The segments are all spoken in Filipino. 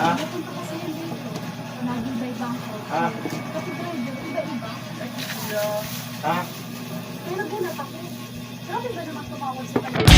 Ha? Napunta kasi yung dito. Nagibay bangko. Ha? Kasi driver, iba-iba. Ha? Kaya nagulat ako. Grabe ba naman tumawag sa kanya?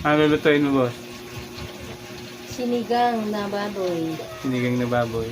Ano lulutuin mo, boss? Sinigang na baboy. Sinigang na baboy.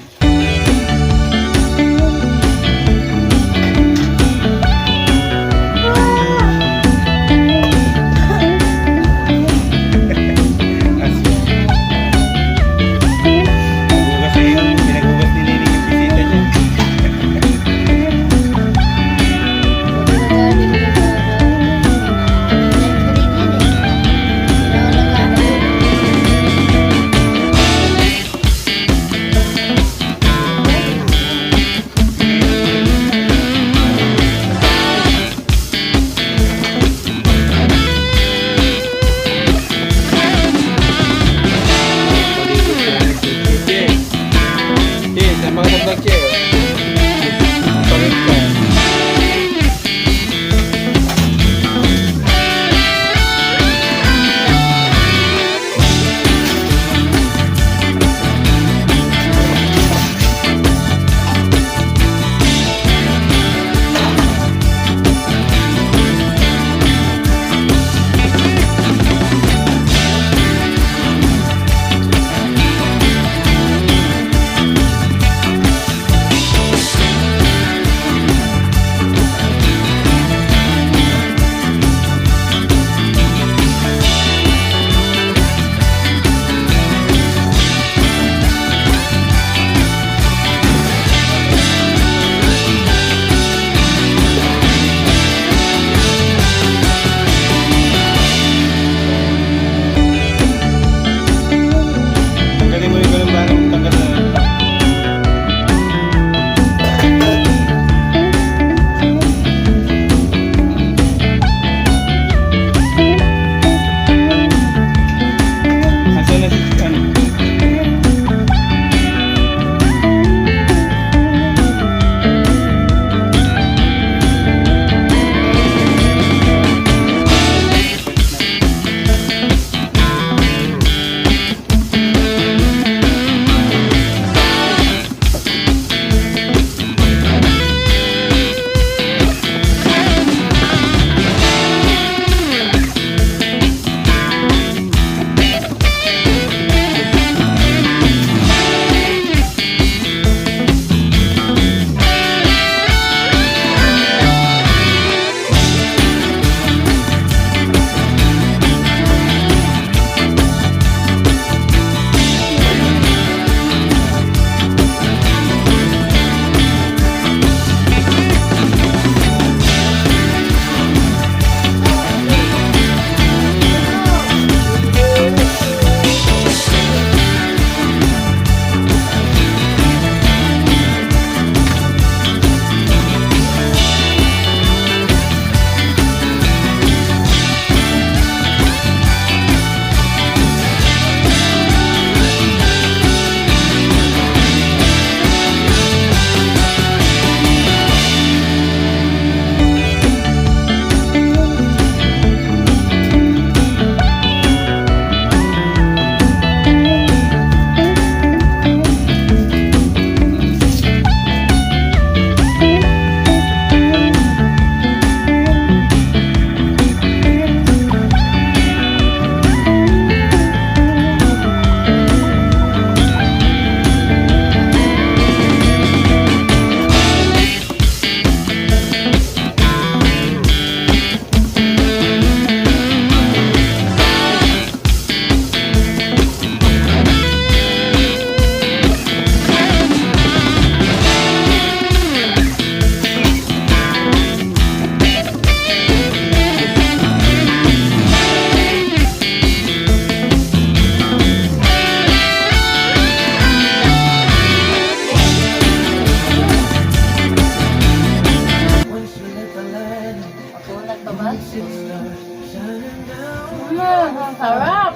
Ang sarap!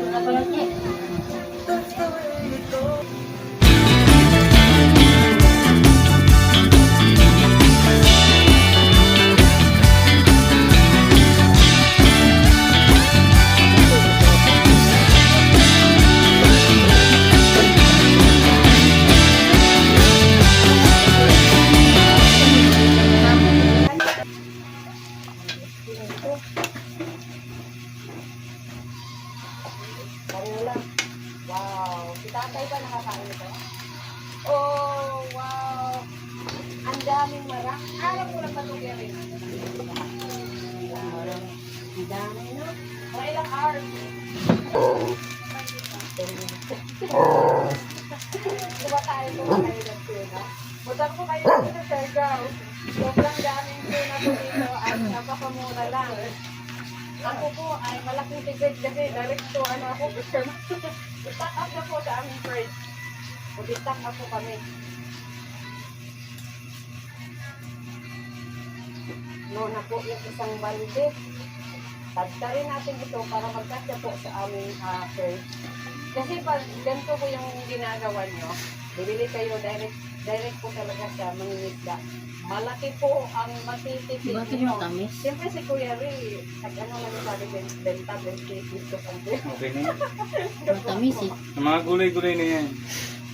Kita pa rin yun. Kita pa rin yun. Wow. Si tatay ba nakakain ito? Oh, wow. Ang daming marang. Alam ko lang matugya rin. Ang dami, no? Mga ilang hours. Diba tayo kumakain ng tuna? Butan ko kayo dito sa Siargao. Sobrang daming tuna po dito at napakamura lang. Ako po ay malaking tigid kasi direct to ako. I-stack up na po sa aming fridge. Mag-stack up po kami. No na po yung isang balde. Tagtarin natin ito para magkasya po sa aming fridge. Kasi pag ganito po yung ginagawa nyo, bibili kayo direct po talaga sa mangingisda. Malaki po ang matitipid Bakit nyo. matamis? Siyempre si Kuya Ray, nag-ano lang yung sabi, benta, gusto kong Okay na yan. Matamis eh. Ang mga gulay-gulay na yan.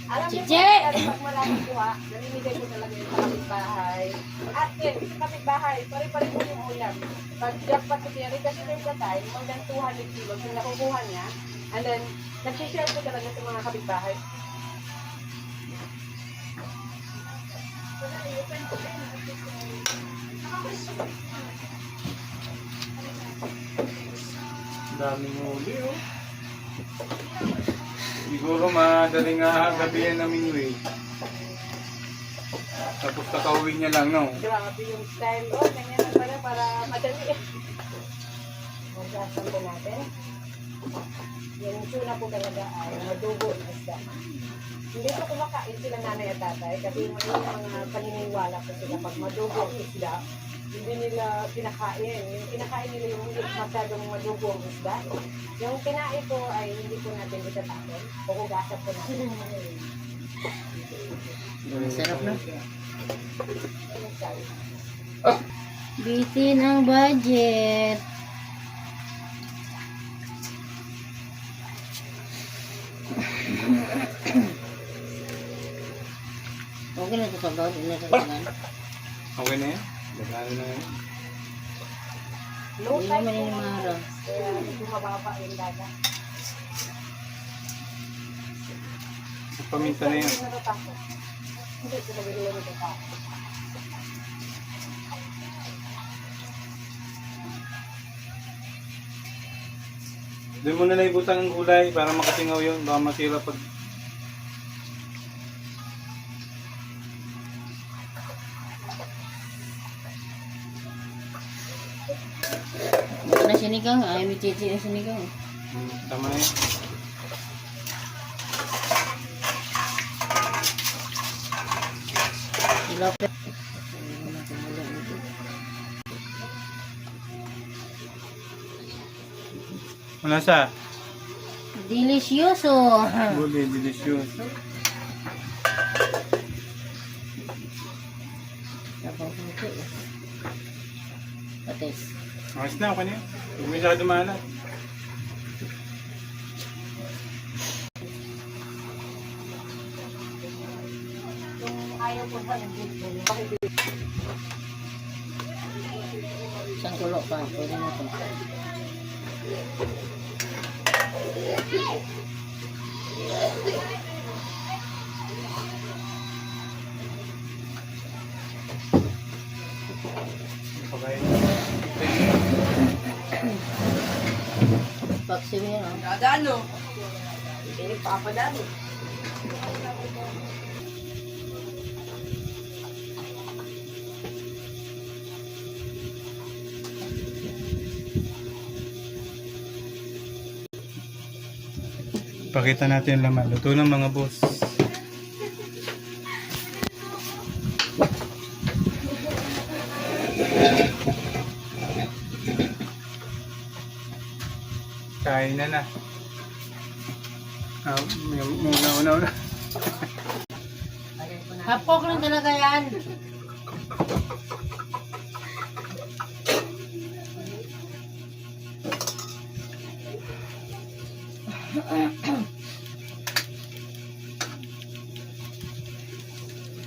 Alam niyo po, Chiche! pag marami kuha, namimigay ko talaga yung sa kapitbahay. At yun, sa kapitbahay, pare-pare po yung ulam. Pag jackpot si Kuya Ray, kasi there's a time, more than 200 kilos yung nakukuha niya. And then, nag-share po talaga sa mga kapitbahay. Daming huli, oh. Siguro madaling gabi yan namin way. Tapos kakauwi niya lang, no? Grabe yung style. Oh, ganyan lang pala para madali. Magasan po natin. Yung tuna po talaga ay madugo na isda. Hindi po kumakain sila nanay at tatay kasi may mga paniniwala po sila pag madugo ang isda. Hindi nila kinakain. Yung kinakain nila yung hindi masyadong madugo ang isda. Yung kinain po ay hindi po natin itatapon. Pukugasan po natin. Sarap na. Bitin ang budget. Okay na ito sa bawat. Hindi na ito sa bawat. Okay na yan? Gagano na yan? Low Hindi tide naman po yung naman. mara. Kaya medyo mababa yung dagat. Paminta na yan. Hindi ko nabili yung natapos. Doon mo na naibutan ng gulay para makasingaw yun. Baka masira pag... Ito na sinigang. Ay, may chichi na sinigang. Tama na yan. Ilapit. Wala sa? Delicioso. Gulay, delicious. Tapos ito. Patis. Ayos na, okay na yan. Huwag masyado maalat. Yung ayaw ko ba ng dito? Isang kulo pa. Pwede na ito. Pagkain. Paksiw yan. Dadalo. Hindi papadalo. Pakita natin yung laman. Luto ng mga boss. Kain na. Una. Hapok lang talaga yan.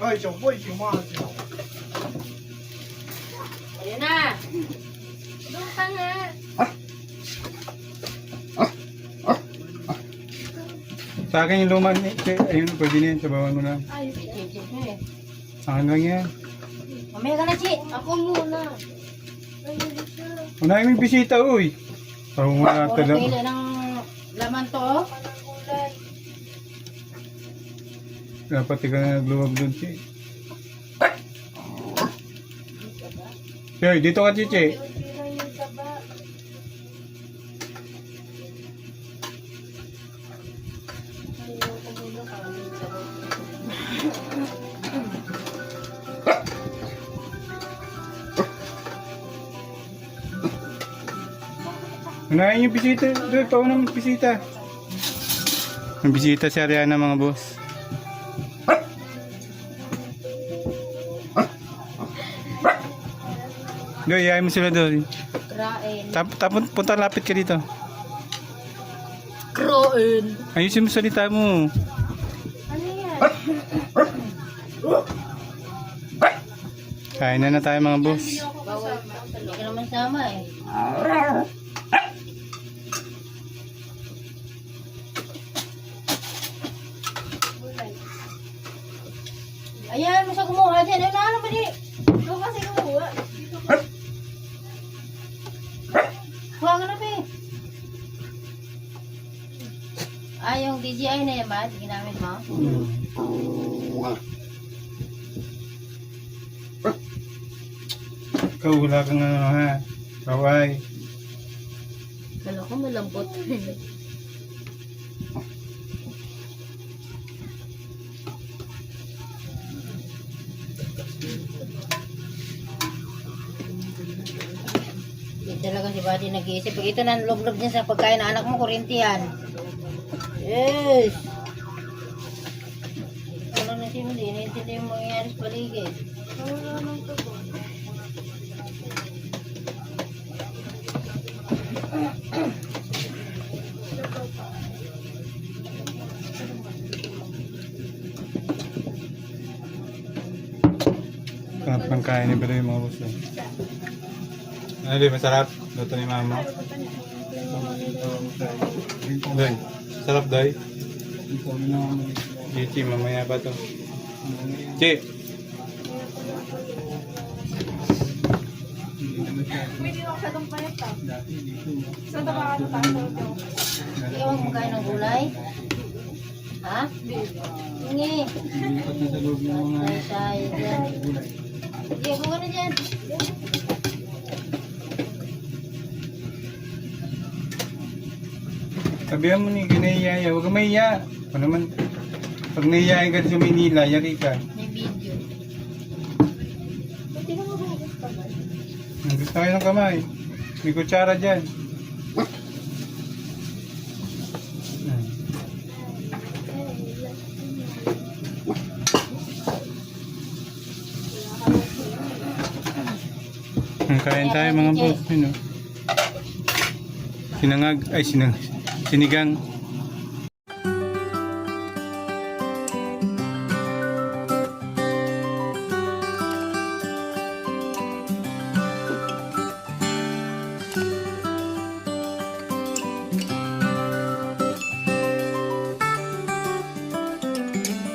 Ay,小慧，行吗？ Ayun na. Doon ka nga. Sa akin yung lumang, ayun, pwede na yun, sabawan mo lang. Ay, Chichi mo eh. Akin lang yan. Mamaya ka na, Chi. Ako muna. Unahin mo yung bisita, uy. Oo nga, Puro talaga. kilo ng laman to, oh. Dapat ikaw na nagluwag doon, Chi. Sir, dito ka, Chichi. Unahin yung bisita. Doon, paunang bisita. Yung bisita si Ariana, mga boss. Doon, iyayin mo sila doon. Krain. Punta lapit ka dito. Krain. Ayusin mo salita mo. Ano yan? Kain na tayo mga boss. Bawal. Hindi ka naman sama eh. Ayan, mo siya kumuha dyan. Ano ba di? Ikaw kasi kumuha. Kuha ka na pa eh. Ah, yung DJI na yan ba? Ginamit mo? Ikaw, wala kang ano ha. Kaway. Kala ko malambot. Hindi talaga si Buddy nag-iisip. Pag ito nanlog-log niya sa pagkain ng anak mo, kurinti yan. Yes! Wala na siya hindi. Naintindihan yung mangyayari sa paligid. Sarap ng kain ni Pero yung mga boss. Ano di, masarap? Luto ni mama. Doy, sarap doy. Chichi, mamaya pa to. Chi! Ikaw ang kumakain ng gulay? Ha? Hingi. Ay, sayang yan. Sige, kuha na dyan. Sabihan mo ni, kinahiyaya. Huwag kang mahiya. Ano naman, pag nahiyain ka sa Manila, yari ka. May video. Gusto kayo ng kamay. May kutsara dyan. Kain tayo mga boss. Sinigang.